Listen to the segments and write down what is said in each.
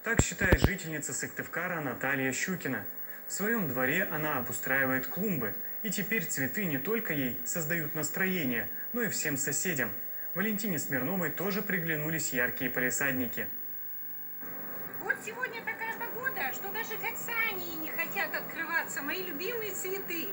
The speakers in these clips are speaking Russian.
Так считает жительница Сыктывкара Наталья Щукина. В своем дворе она обустраивает клумбы. И теперь цветы не только ей создают настроение, но и всем соседям. Валентине Смирновой тоже приглянулись яркие палисадники. Вот сегодня такая погода, что даже касания не хотят открываться. Мои любимые цветы.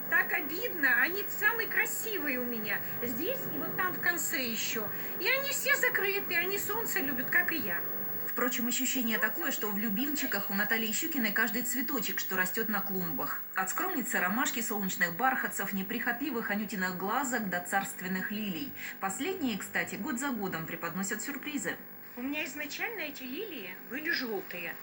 Так обидно. Они самые красивые у меня. Здесь и вот там в конце еще. И они все закрыты. Они солнце любят, как и я. Впрочем, ощущение такое, что в любимчиках у Натальи Щукиной каждый цветочек, что растет на клумбах. От скромницы ромашки, солнечных бархатцев, неприхотливых анютиных глазок до царственных лилий. Последние, кстати, год за годом преподносят сюрпризы. У меня изначально эти лилии были желтые.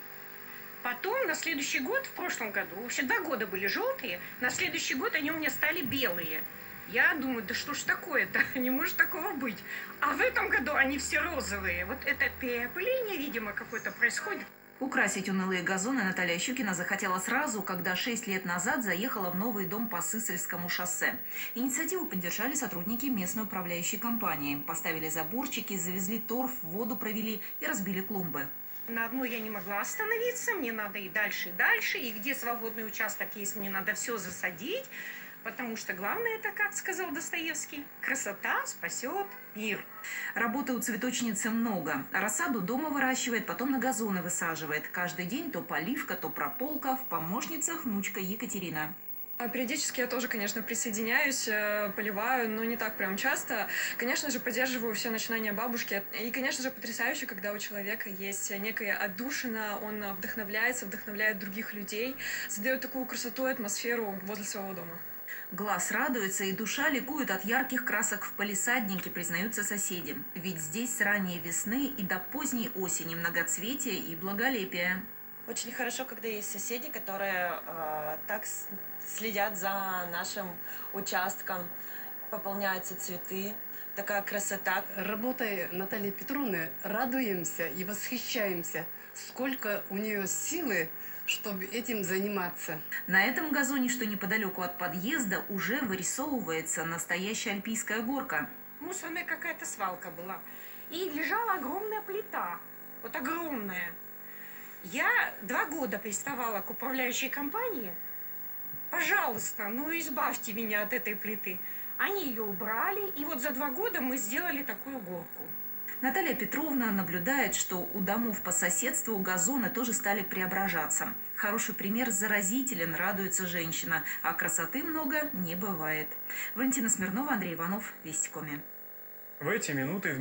Потом на следующий год, в прошлом году, вообще 2 года были желтые, на следующий год они у меня стали белые. Я думаю, да что ж такое-то, не может такого быть. А в этом году они все розовые. Вот это переопыление, видимо, какое-то происходит. Украсить унылые газоны Наталья Щукина захотела сразу, когда 6 лет назад заехала в новый дом по Сысольскому шоссе. Инициативу поддержали сотрудники местной управляющей компании. Поставили заборчики, завезли торф, воду провели и разбили клумбы. На одну я не могла остановиться, мне надо и дальше, и где свободный участок есть, мне надо все засадить. Потому что главное, это, как сказал Достоевский, красота спасет мир. Работы у цветочницы много. Рассаду дома выращивает, потом на газоны высаживает. Каждый день то поливка, то прополка. В помощницах внучка Екатерина. Периодически я тоже, конечно, присоединяюсь, поливаю, но не так прям часто. Конечно же, поддерживаю все начинания бабушки. И, конечно же, потрясающе, когда у человека есть некая отдушина, он вдохновляется, вдохновляет других людей, создает такую красоту и атмосферу возле своего дома. Глаз радуется и душа ликует от ярких красок в палисаднике, признаются соседи. Ведь здесь с ранней весны и до поздней осени многоцветие и благолепие. Очень хорошо, когда есть соседи, которые так следят за нашим участком, пополняются цветы, такая красота. Работой Натальи Петровны радуемся и восхищаемся, сколько у нее силы, чтобы этим заниматься. На этом газоне, что неподалеку от подъезда, уже вырисовывается настоящая альпийская горка. Мусорная какая-то свалка была. И лежала огромная плита. Вот огромная. Я 2 года приставала к управляющей компании. Пожалуйста, ну избавьте меня от этой плиты. Они ее убрали, и вот за 2 года мы сделали такую горку. Наталья Петровна наблюдает, что у домов по соседству газоны тоже стали преображаться. Хороший пример заразителен, радуется женщина, а красоты много не бывает. Валентина Смирнова, Андрей Иванов, Вестикоми. В эти минуты в